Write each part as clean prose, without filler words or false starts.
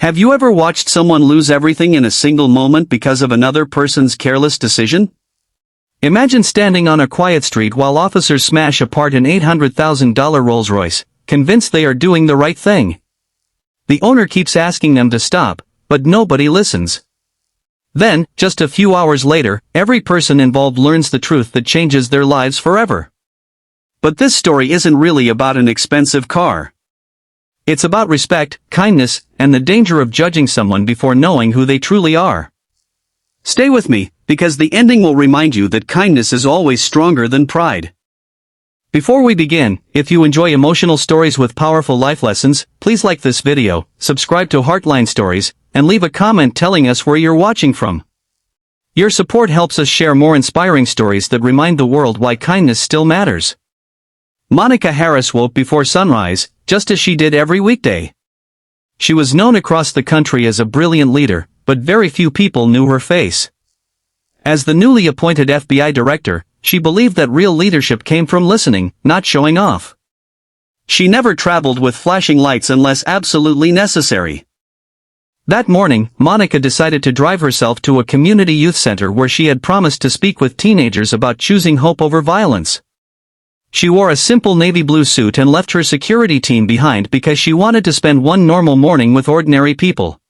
Have you ever watched someone lose everything in a single moment because of another person's careless decision? Imagine standing on a quiet street while officers smash apart an $800,000 Rolls-Royce, convinced they are doing the right thing. The owner keeps asking them to stop, but nobody listens. Then, just a few hours later, every person involved learns the truth that changes their lives forever. But this story isn't really about an expensive car. It's about respect, kindness, and the danger of judging someone before knowing who they truly are. Stay with me, because the ending will remind you that kindness is always stronger than pride. Before we begin, if you enjoy emotional stories with powerful life lessons, please like this video, subscribe to Heartline Stories, and leave a comment telling us where you're watching from. Your support helps us share more inspiring stories that remind the world why kindness still matters. Monica Harris woke before sunrise, just as she did every weekday. She was known across the country as a brilliant leader, but very few people knew her face. As the newly appointed FBI director, she believed that real leadership came from listening, not showing off. She never traveled with flashing lights unless absolutely necessary. That morning, Monica decided to drive herself to a community youth center where she had promised to speak with teenagers about choosing hope over violence. She wore a simple navy blue suit and left her security team behind because she wanted to spend one normal morning with ordinary people.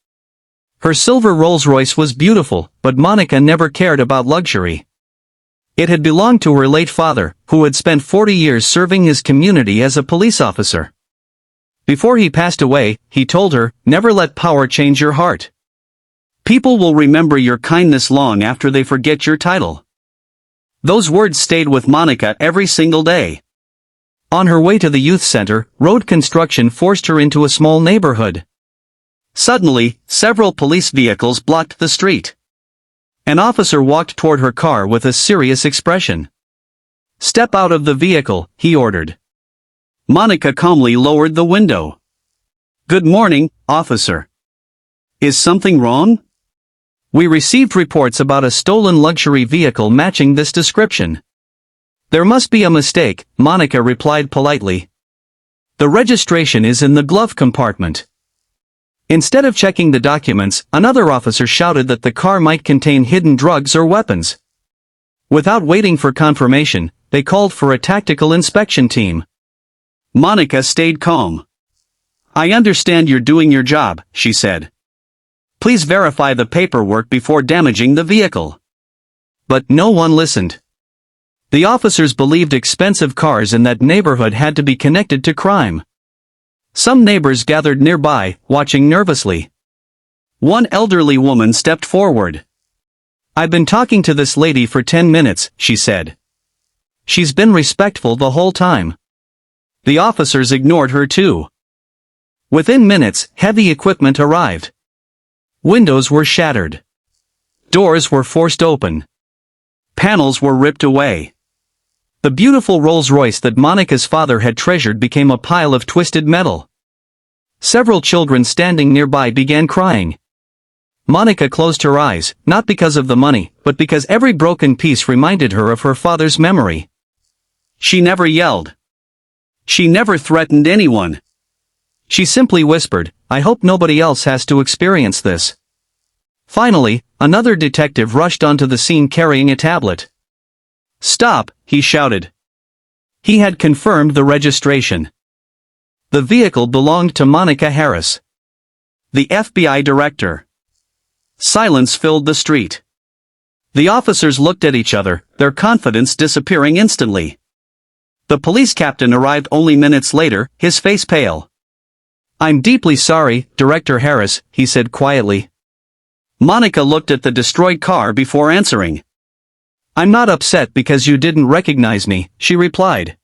Her silver Rolls-Royce was beautiful, but Monica never cared about luxury. It had belonged to her late father, who had spent 40 years serving his community as a police officer. Before he passed away, he told her, "Never let power change your heart. People will remember your kindness long after they forget your title." Those words stayed with Monica every single day. On her way to the youth center, road construction forced her into a small neighborhood. Suddenly, several police vehicles blocked the street. An officer walked toward her car with a serious expression. "Step out of the vehicle," he ordered. Monica calmly lowered the window. "Good morning, officer. Is something wrong?" "We received reports about a stolen luxury vehicle matching this description." "There must be a mistake," Monica replied politely. "The registration is in the glove compartment." Instead of checking the documents, another officer shouted that the car might contain hidden drugs or weapons. Without waiting for confirmation, they called for a tactical inspection team. Monica stayed calm. "I understand you're doing your job," she said. "Please verify the paperwork before damaging the vehicle." But no one listened. The officers believed expensive cars in that neighborhood had to be connected to crime. Some neighbors gathered nearby, watching nervously. One elderly woman stepped forward. "I've been talking to this lady for 10 minutes, she said. She's been respectful the whole time." The officers ignored her too. Within minutes, heavy equipment arrived. Windows were shattered. Doors were forced open. Panels were ripped away. The beautiful Rolls-Royce that Monica's father had treasured became a pile of twisted metal. Several children standing nearby began crying. Monica closed her eyes, not because of the money, but because every broken piece reminded her of her father's memory. She never yelled. She never threatened anyone. She simply whispered, "I hope nobody else has to experience this." Finally, another detective rushed onto the scene carrying a tablet. "Stop," he shouted. He had confirmed the registration. The vehicle belonged to Monica Harris, the FBI director. Silence filled the street. The officers looked at each other, their confidence disappearing instantly. The police captain arrived only minutes later, his face pale. "I'm deeply sorry, Director Harris," he said quietly. Monica looked at the destroyed car before answering. "I'm not upset because you didn't recognize me," she replied.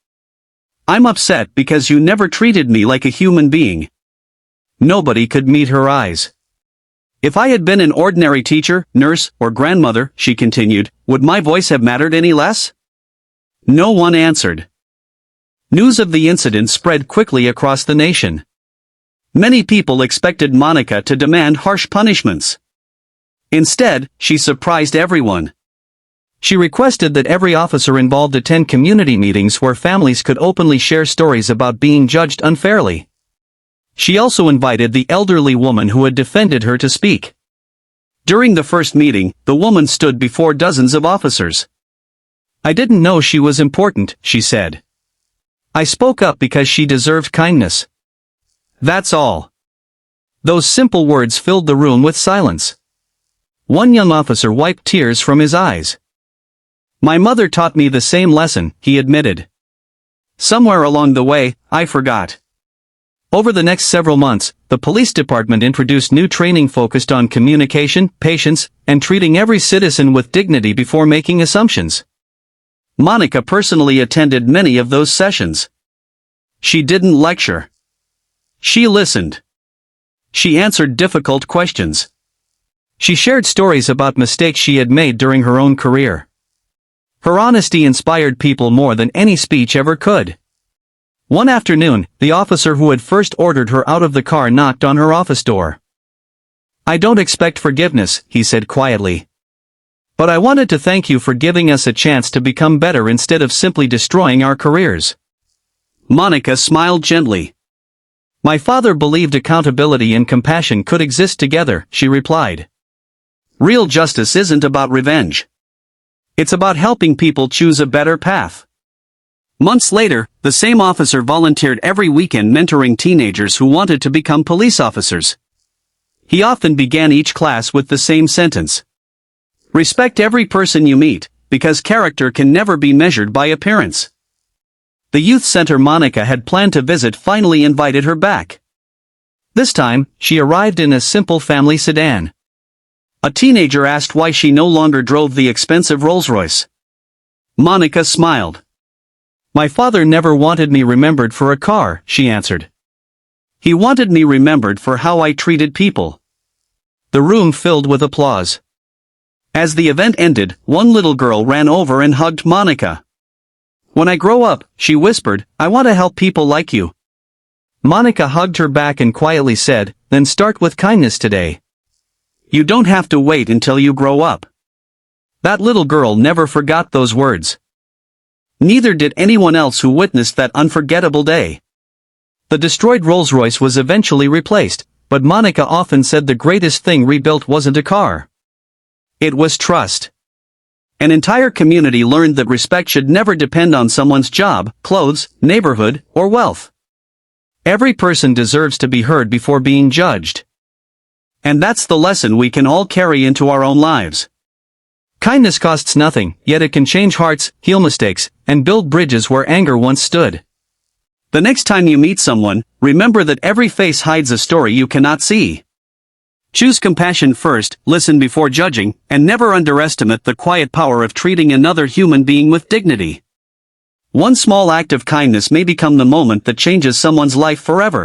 "I'm upset because you never treated me like a human being." Nobody could meet her eyes. "If I had been an ordinary teacher, nurse, or grandmother," she continued, "would my voice have mattered any less?" No one answered. News of the incident spread quickly across the nation. Many people expected Monica to demand harsh punishments. Instead, she surprised everyone. She requested that every officer involved attend community meetings where families could openly share stories about being judged unfairly. She also invited the elderly woman who had defended her to speak. During the first meeting, the woman stood before dozens of officers. "I didn't know she was important," she said. "I spoke up because she deserved kindness. That's all." Those simple words filled the room with silence. One young officer wiped tears from his eyes. "My mother taught me the same lesson," he admitted. "Somewhere along the way, I forgot." Over the next several months, the police department introduced new training focused on communication, patience, and treating every citizen with dignity before making assumptions. Monica personally attended many of those sessions. She didn't lecture. She listened. She answered difficult questions. She shared stories about mistakes she had made during her own career. Her honesty inspired people more than any speech ever could. One afternoon, the officer who had first ordered her out of the car knocked on her office door. "I don't expect forgiveness," he said quietly. "But I wanted to thank you for giving us a chance to become better instead of simply destroying our careers." Monica smiled gently. "My father believed accountability and compassion could exist together," she replied. "Real justice isn't about revenge. It's about helping people choose a better path." Months later, the same officer volunteered every weekend mentoring teenagers who wanted to become police officers. He often began each class with the same sentence: "Respect every person you meet, because character can never be measured by appearance." The youth center Monica had planned to visit finally invited her back. This time, she arrived in a simple family sedan. A teenager asked why she no longer drove the expensive Rolls-Royce. Monica smiled. "My father never wanted me remembered for a car," she answered. "He wanted me remembered for how I treated people." The room filled with applause. As the event ended, one little girl ran over and hugged Monica. "When I grow up," she whispered, "I want to help people like you." Monica hugged her back and quietly said, "Then start with kindness today." You don't have to wait until you grow up. That little girl never forgot those words. Neither did anyone else who witnessed that unforgettable day. The destroyed Rolls-Royce was eventually replaced, but Monica often said the greatest thing rebuilt wasn't a car. It was trust. An entire community learned that respect should never depend on someone's job, clothes, neighborhood, or wealth. Every person deserves to be heard before being judged. And that's the lesson we can all carry into our own lives. Kindness costs nothing, yet it can change hearts, heal mistakes, and build bridges where anger once stood. The next time you meet someone, remember that every face hides a story you cannot see. Choose compassion first, listen before judging, and never underestimate the quiet power of treating another human being with dignity. One small act of kindness may become the moment that changes someone's life forever.